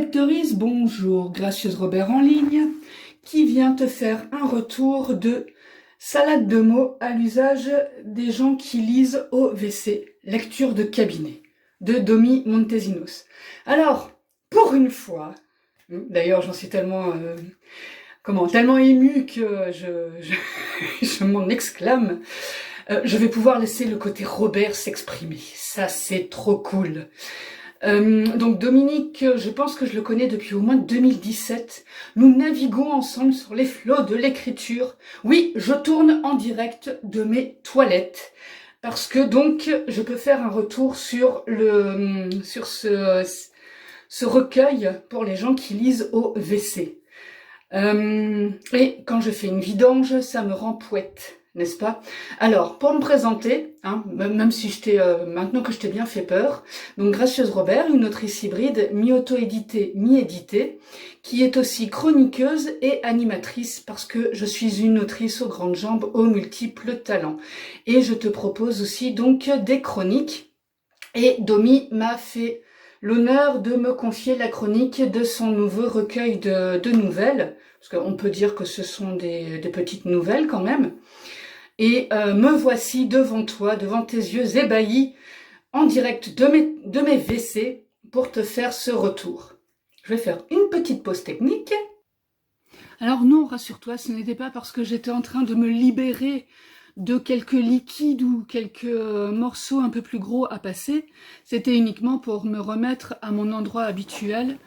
lectrice, bonjour, Gracieuse Robert en ligne, qui vient te faire un retour de salade de mots à l'usage des gens qui lisent au WC, lecture de cabinet, de Domi Montesinos. Alors, pour une fois, d'ailleurs j'en suis tellement, tellement émue que je m'en exclame, je vais pouvoir laisser le côté Robert s'exprimer. Ça, c'est trop cool. Donc Dominique, je pense que je le connais depuis au moins 2017. Nous naviguons ensemble sur les flots de l'écriture. Oui, je tourne en direct de mes toilettes. Parce que donc, je peux faire un retour sur ce recueil pour les gens qui lisent au WC. Et quand je fais une vidange, ça me rend poète, n'est-ce pas? Alors, pour me présenter, même si maintenant que je t'ai bien fait peur, donc Gracieuse Robert, une autrice hybride, mi-auto-éditée, mi-éditée, qui est aussi chroniqueuse et animatrice, parce que je suis une autrice aux grandes jambes, aux multiples talents. Et je te propose aussi donc des chroniques, et Domi m'a fait l'honneur de me confier la chronique de son nouveau recueil de nouvelles, parce qu'on peut dire que ce sont des petites nouvelles quand même. Et me voici devant toi, devant tes yeux ébahis, en direct de mes WC pour te faire ce retour. Je vais faire une petite pause technique. Alors non, rassure-toi, ce n'était pas parce que j'étais en train de me libérer de quelques liquides ou quelques morceaux un peu plus gros à passer. C'était uniquement pour me remettre à mon endroit habituel,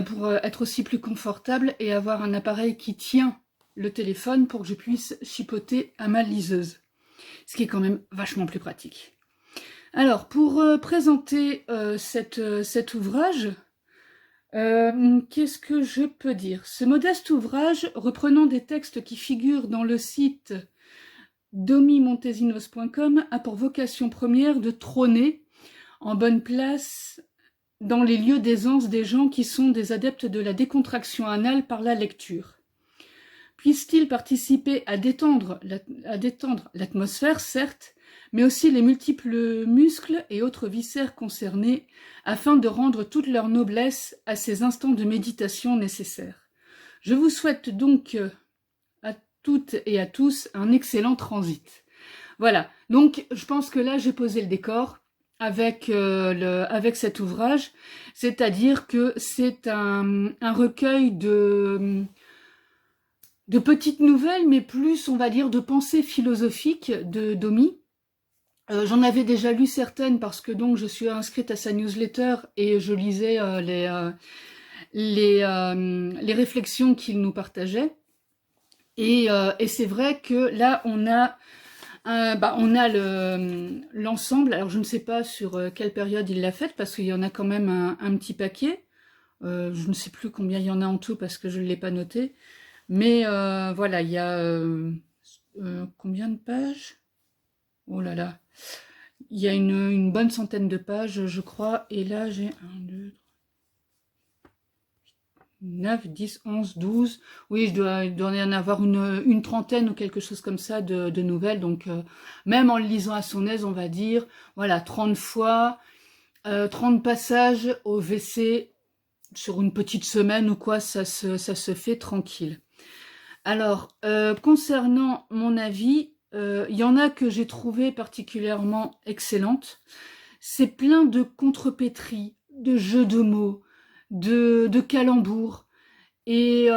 pour être aussi plus confortable et avoir un appareil qui tient le téléphone pour que je puisse chipoter à ma liseuse. Ce qui est quand même vachement plus pratique. Alors, pour présenter cet ouvrage, qu'est-ce que je peux dire? Ce modeste ouvrage, reprenant des textes qui figurent dans le site domimontesinos.com, a pour vocation première de trôner en bonne place dans les lieux d'aisance des gens qui sont des adeptes de la décontraction anale par la lecture. Puisse-t-il participer à détendre l'atmosphère, certes, mais aussi les multiples muscles et autres viscères concernés, afin de rendre toute leur noblesse à ces instants de méditation nécessaires. Je vous souhaite donc à toutes et à tous un excellent transit. Voilà, donc je pense que là j'ai posé le décor avec cet ouvrage, c'est-à-dire que c'est un recueil de petites nouvelles, mais plus, on va dire, de pensées philosophiques de Domi. J'en avais déjà lu certaines parce que donc je suis inscrite à sa newsletter et je lisais les réflexions qu'il nous partageait. Et c'est vrai que là, on a l'ensemble. Alors, je ne sais pas sur quelle période il l'a faite parce qu'il y en a quand même un petit paquet. Je ne sais plus combien il y en a en tout parce que je ne l'ai pas noté. Mais voilà, il y a combien de pages? Oh là là. Il y a une bonne centaine de pages, je crois. Et là, j'ai 1, 2, 9, 10, 11, 12. Oui, il doit y en avoir une trentaine ou quelque chose comme ça de nouvelles. Donc, même en le lisant à son aise, on va dire, voilà, 30 fois, 30 passages au WC sur une petite semaine ou quoi, ça se fait tranquille. Alors, concernant mon avis, il y en a que j'ai trouvé particulièrement excellentes. C'est plein de contrepétries, de jeux de mots, de calembours. Et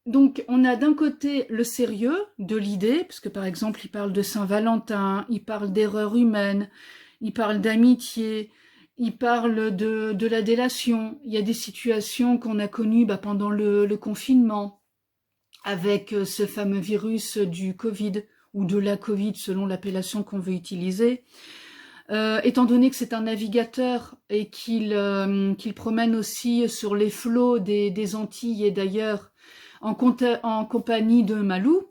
donc, on a d'un côté le sérieux de l'idée, parce que par exemple, il parle de Saint-Valentin, il parle d'erreur humaine, il parle d'amitié, il parle de la délation. Il y a des situations qu'on a connues pendant le confinement, avec ce fameux virus du Covid, ou de la Covid, selon l'appellation qu'on veut utiliser. Étant donné que c'est un navigateur et qu'il promène aussi sur les flots des Antilles et d'ailleurs en compagnie de Malou,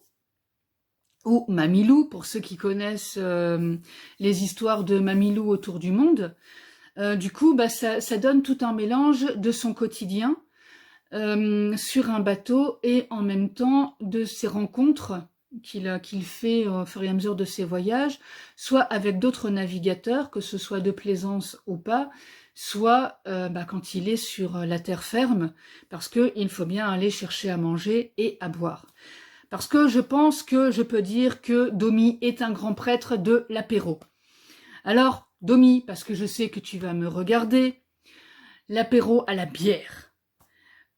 ou Mamilou, pour ceux qui connaissent les histoires de Mamilou autour du monde, du coup, ça donne tout un mélange de son quotidien sur un bateau et en même temps de ses rencontres qu'il fait au fur et à mesure de ses voyages, soit avec d'autres navigateurs, que ce soit de plaisance ou pas, soit quand il est sur la terre ferme, parce qu'il faut bien aller chercher à manger et à boire. Parce que je pense que je peux dire que Domi est un grand prêtre de l'apéro. Alors, Domi, parce que je sais que tu vas me regarder, l'apéro à la bière.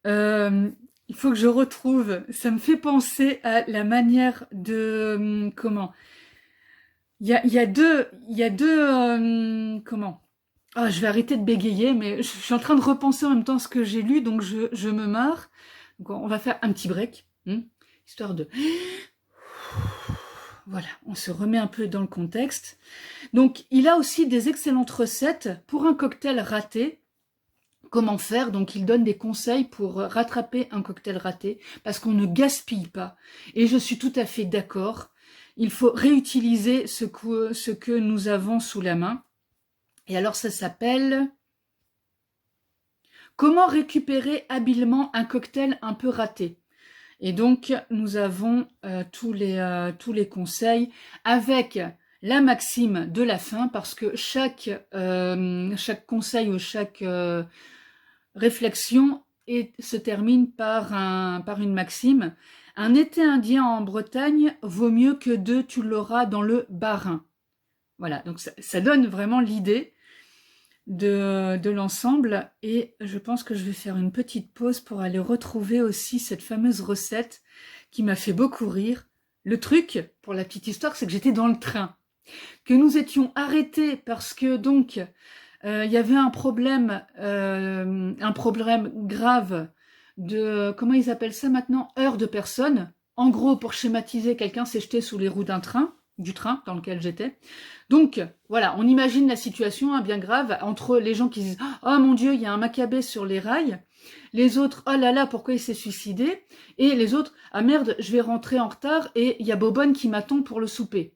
Il faut que je retrouve, ça me fait penser à la manière de... comment il y a deux... comment oh, je vais arrêter de bégayer, mais je suis en train de repenser en même temps ce que j'ai lu, donc je me marre. Donc on va faire un petit break, histoire de... Voilà, on se remet un peu dans le contexte. Donc, il a aussi des excellentes recettes pour un cocktail raté. Comment faire? Donc, il donne des conseils pour rattraper un cocktail raté, parce qu'on ne gaspille pas. Et je suis tout à fait d'accord. Il faut réutiliser ce que nous avons sous la main. Et alors, ça s'appelle... Comment récupérer habilement un cocktail un peu raté? Et donc, nous avons tous les conseils avec la maxime de la fin, parce que chaque conseil ou chaque réflexion se termine par une maxime. Un été indien en Bretagne vaut mieux que deux, tu l'auras dans le Bas-Rhin. Voilà, donc ça donne vraiment l'idée de l'ensemble, et je pense que je vais faire une petite pause pour aller retrouver aussi cette fameuse recette qui m'a fait beaucoup rire. Le truc, pour la petite histoire, c'est que j'étais dans le train, que nous étions arrêtés parce que donc il y avait un problème grave de, comment ils appellent ça maintenant, heure de personne. En gros, pour schématiser, quelqu'un s'est jeté sous les roues du train dans lequel j'étais. Donc, voilà, on imagine la situation bien grave entre les gens qui disent « Oh mon Dieu, il y a un Maccabée sur les rails », les autres « Oh là là, pourquoi il s'est suicidé ?» et les autres « Ah merde, je vais rentrer en retard et il y a Bobonne qui m'attend pour le souper. »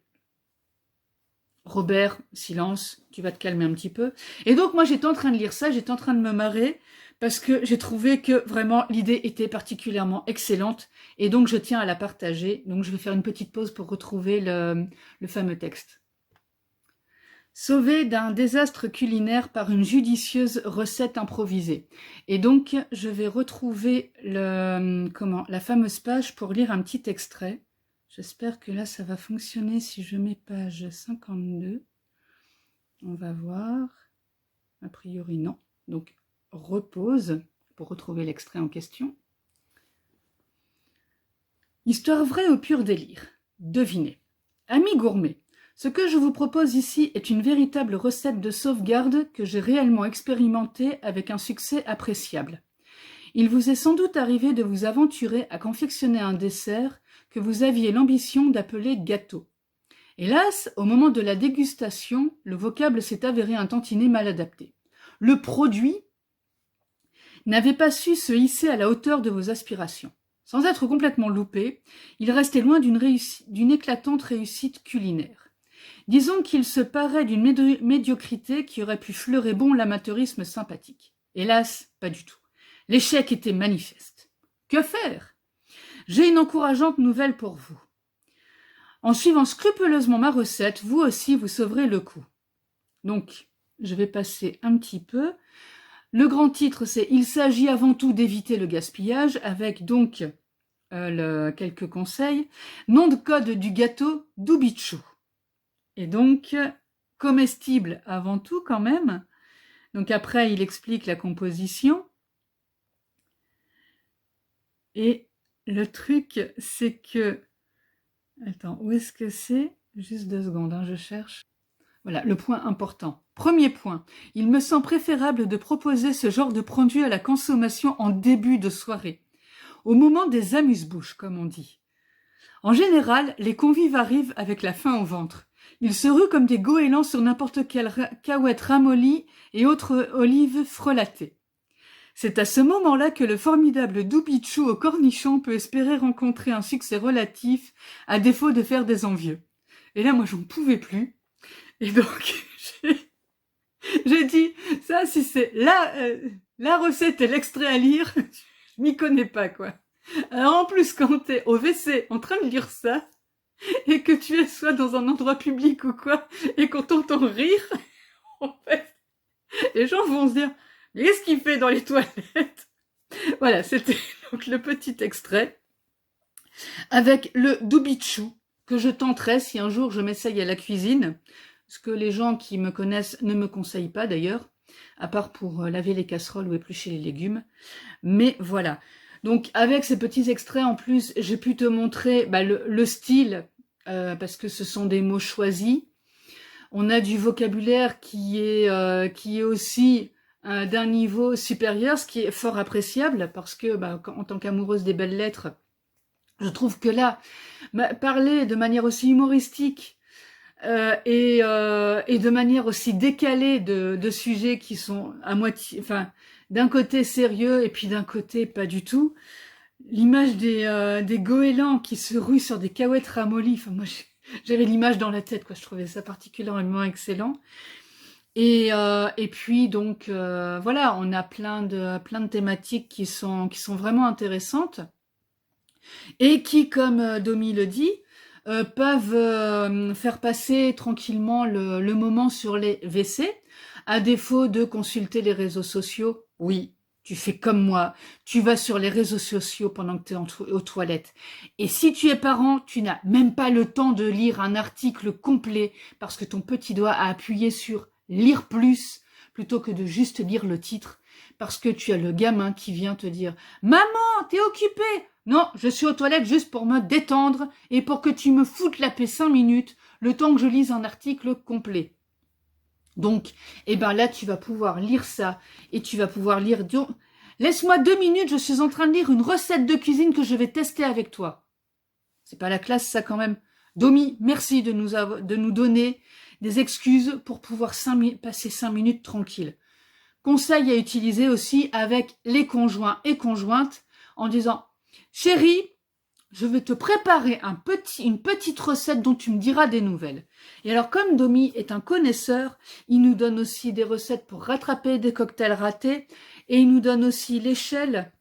Robert, silence, tu vas te calmer un petit peu. Et donc moi j'étais en train de lire ça, j'étais en train de me marrer, parce que j'ai trouvé que vraiment l'idée était particulièrement excellente, et donc je tiens à la partager. Donc je vais faire une petite pause pour retrouver le fameux texte. Sauvé d'un désastre culinaire par une judicieuse recette improvisée. Et donc je vais retrouver la fameuse page pour lire un petit extrait. J'espère que là ça va fonctionner si je mets page 52. On va voir. A priori non. Donc repose pour retrouver l'extrait en question. Histoire vraie au pur délire. Devinez. Amis gourmets, ce que je vous propose ici est une véritable recette de sauvegarde que j'ai réellement expérimentée avec un succès appréciable. Il vous est sans doute arrivé de vous aventurer à confectionner un dessert que vous aviez l'ambition d'appeler gâteau. Hélas, au moment de la dégustation, le vocable s'est avéré un tantinet mal adapté. Le produit n'avait pas su se hisser à la hauteur de vos aspirations. Sans être complètement loupé, il restait loin d'une éclatante réussite culinaire. Disons qu'il se parait d'une médiocrité qui aurait pu fleurer bon l'amateurisme sympathique. Hélas, pas du tout. L'échec était manifeste. Que faire? J'ai une encourageante nouvelle pour vous. En suivant scrupuleusement ma recette, vous aussi vous sauverez le coup. Donc, je vais passer un petit peu. Le grand titre, c'est « Il s'agit avant tout d'éviter le gaspillage » avec donc quelques conseils. Nom de code du gâteau, Doubichou. Et donc, comestible avant tout quand même. Donc après, il explique la composition. Et le truc, c'est que... Attends, où est-ce que c'est? Juste 2 secondes, je cherche. Voilà, le point important. Premier point, il me semble préférable de proposer ce genre de produit à la consommation en début de soirée, au moment des amuse-bouches, comme on dit. En général, les convives arrivent avec la faim au ventre. Ils se ruent comme des goélands sur n'importe quelle cahuète ramollie et autres olives frelatées. C'est à ce moment-là que le formidable Doubichou au cornichon peut espérer rencontrer un succès relatif, à défaut de faire des envieux. Et là, moi, j'en pouvais plus. Et donc, j'ai dit, ça, si c'est la recette et l'extrait à lire, je m'y connais pas, quoi. Alors, en plus, quand t'es au WC en train de lire ça, et que tu es soit dans un endroit public ou quoi, et qu'on t'entend rire, en fait, Les gens vont se dire, mais qu'est-ce qu'il fait dans les toilettes? Voilà, c'était donc le petit extrait avec le doubichou que je tenterai si un jour je m'essaye à la cuisine, ce que les gens qui me connaissent ne me conseillent pas d'ailleurs, à part pour laver les casseroles ou éplucher les légumes. Mais voilà. Donc avec ces petits extraits en plus, j'ai pu te montrer le style, parce que ce sont des mots choisis. On a du vocabulaire qui est aussi d'un niveau supérieur, ce qui est fort appréciable, parce que en tant qu'amoureuse des belles lettres, je trouve que là, parler de manière aussi humoristique et de manière aussi décalée de sujets qui sont à moitié, enfin, d'un côté sérieux et puis d'un côté pas du tout. L'image des goélands qui se ruent sur des cahuètes ramollies, enfin moi j'avais l'image dans la tête, quoi. Je trouvais ça particulièrement excellent. Et puis donc voilà, on a plein de thématiques qui sont vraiment intéressantes et qui, comme Domi le dit, peuvent faire passer tranquillement le moment sur les WC, à défaut de consulter les réseaux sociaux. Oui, tu fais comme moi, tu vas sur les réseaux sociaux pendant que tu es aux toilettes. Et si tu es parent, tu n'as même pas le temps de lire un article complet parce que ton petit doigt a appuyé sur « lire plus » plutôt que de juste lire le titre, parce que tu as le gamin qui vient te dire « Maman, t'es occupée !» Non, je suis aux toilettes juste pour me détendre et pour que tu me foutes la paix 5 minutes, le temps que je lise un article complet. Donc, là, tu vas pouvoir lire ça et tu vas pouvoir lire... Laisse-moi 2 minutes, je suis en train de lire une recette de cuisine que je vais tester avec toi. C'est pas la classe, ça, quand même. Domi, merci de nous donner des excuses pour pouvoir passer 5 minutes tranquille. Conseil à utiliser aussi avec les conjoints et conjointes en disant « Chérie, je vais te préparer une petite recette dont tu me diras des nouvelles. » Et alors, comme Domi est un connaisseur, il nous donne aussi des recettes pour rattraper des cocktails ratés et il nous donne aussi l'échelle.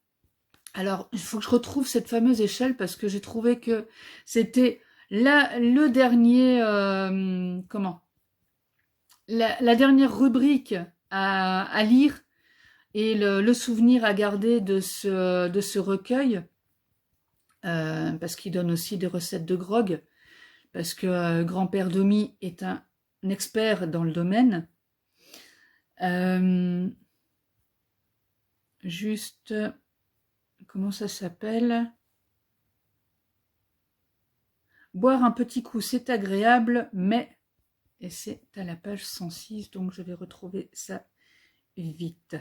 Alors, il faut que je retrouve cette fameuse échelle parce que j'ai trouvé que c'était le dernier... la dernière rubrique à lire et le souvenir à garder de ce recueil, parce qu'il donne aussi des recettes de grog, parce que grand-père Domi est un expert dans le domaine. Juste, comment ça s'appelle? Boire un petit coup, c'est agréable, mais... Et c'est à la page 106, donc je vais retrouver ça vite.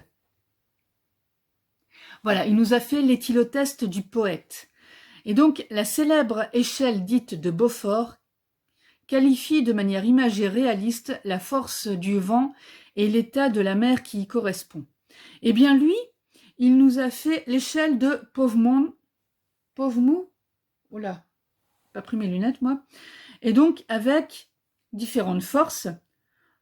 Voilà, il nous a fait l'éthylotest du poète. Et donc, la célèbre échelle dite de Beaufort qualifie de manière imagée réaliste la force du vent et l'état de la mer qui y correspond. Eh bien, lui, il nous a fait l'échelle de Pauvremont. Oh là, pas pris mes lunettes, moi. Et donc, avec différentes forces.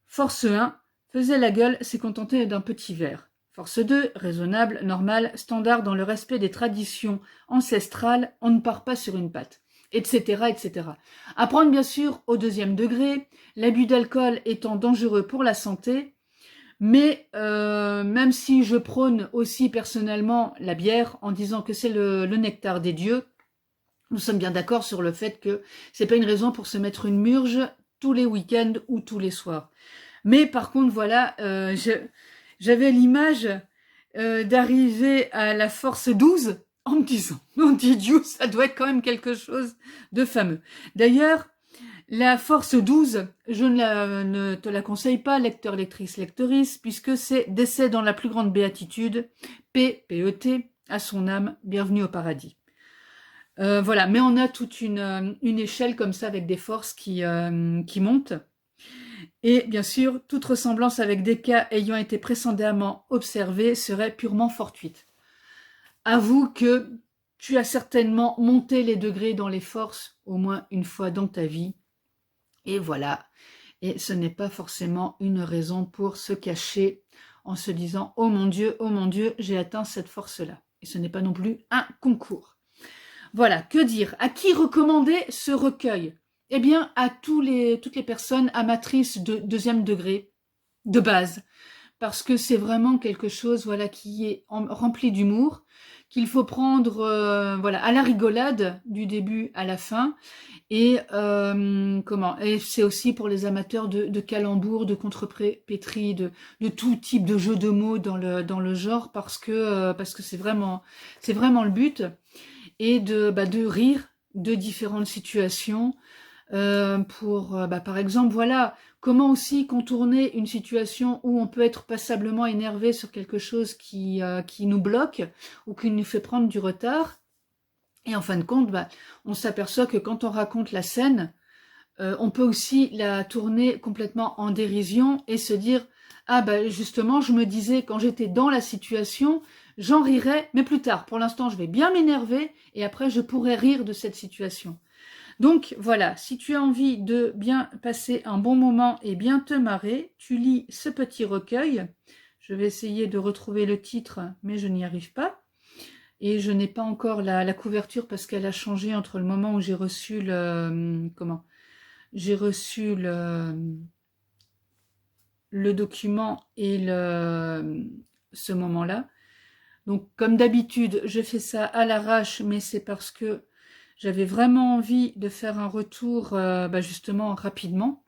Force 1, faisait la gueule, s'est contenté d'un petit verre. Force 2, raisonnable, normal, standard dans le respect des traditions ancestrales, on ne part pas sur une patte, etc., etc. À prendre bien sûr au 2e degré, l'abus d'alcool étant dangereux pour la santé, mais même si je prône aussi personnellement la bière en disant que c'est le nectar des dieux, nous sommes bien d'accord sur le fait que c'est pas une raison pour se mettre une murge tous les week-ends ou tous les soirs. Mais par contre, voilà, j'avais l'image d'arriver à la force 12 en me disant, mon Dieu, ça doit être quand même quelque chose de fameux. D'ailleurs, la force 12, je ne te la conseille pas, lecteur, lectrice, lectrice, puisque c'est décès dans la plus grande béatitude, P-P-E-T, à son âme, bienvenue au paradis. Voilà, mais on a toute une échelle comme ça avec des forces qui montent. Et bien sûr, toute ressemblance avec des cas ayant été précédemment observés serait purement fortuite. Avoue que tu as certainement monté les degrés dans les forces au moins une fois dans ta vie. Et voilà. Et ce n'est pas forcément une raison pour se cacher en se disant « Oh mon Dieu, j'ai atteint cette force-là ». Et ce n'est pas non plus un concours. Voilà, que dire? À qui recommander ce recueil? Eh bien, à toutes les personnes amatrices de 2e degré, de base. parce que c'est vraiment quelque chose, voilà, qui est rempli d'humour, qu'il faut prendre, voilà, à la rigolade du début à la fin. Et et c'est aussi pour les amateurs de calembours, de contrepétrie, de tout type de jeu de mots dans le genre, parce que c'est vraiment le but, et de rire de différentes situations. Par exemple, voilà, comment aussi contourner une situation où on peut être passablement énervé sur quelque chose qui nous bloque ou qui nous fait prendre du retard. Et en fin de compte, on s'aperçoit que quand on raconte la scène, on peut aussi la tourner complètement en dérision et se dire « Ah justement, je me disais quand j'étais dans la situation, j'en rirais, mais plus tard. Pour l'instant, je vais bien m'énerver et après, je pourrai rire de cette situation. » Donc voilà, si tu as envie de bien passer un bon moment et bien te marrer, tu lis ce petit recueil. Je vais essayer de retrouver le titre, mais je n'y arrive pas. Et je n'ai pas encore la couverture parce qu'elle a changé entre le moment où j'ai reçu j'ai reçu le document et ce moment-là. Donc, comme d'habitude, je fais ça à l'arrache, mais c'est parce que j'avais vraiment envie de faire un retour justement rapidement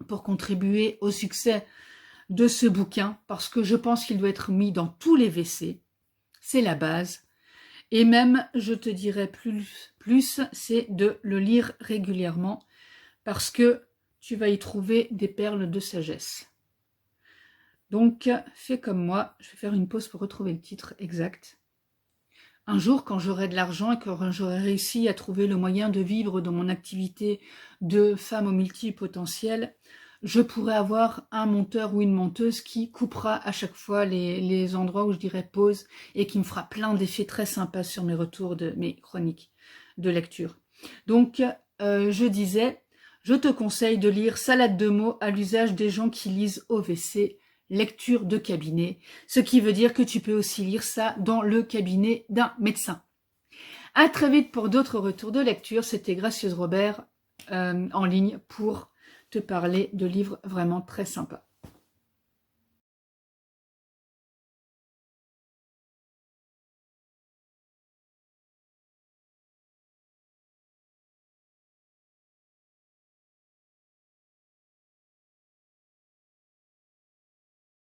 pour contribuer au succès de ce bouquin, parce que je pense qu'il doit être mis dans tous les WC. C'est la base. Et même, je te dirais plus, c'est de le lire régulièrement, parce que tu vas y trouver des perles de sagesse. Donc, fais comme moi, je vais faire une pause pour retrouver le titre exact. Un jour, quand j'aurai de l'argent et quand j'aurai réussi à trouver le moyen de vivre dans mon activité de femme au multipotentiel, je pourrai avoir un monteur ou une monteuse qui coupera à chaque fois les endroits où je dirais pause et qui me fera plein d'effets très sympas sur mes retours de mes chroniques de lecture. Donc, je disais, je te conseille de lire Salade de mots à l'usage des gens qui lisent au WC, lecture de cabinet, ce qui veut dire que tu peux aussi lire ça dans le cabinet d'un médecin. À très vite pour d'autres retours de lecture. C'était Gracieuse Robert en ligne pour te parler de livres vraiment très sympas.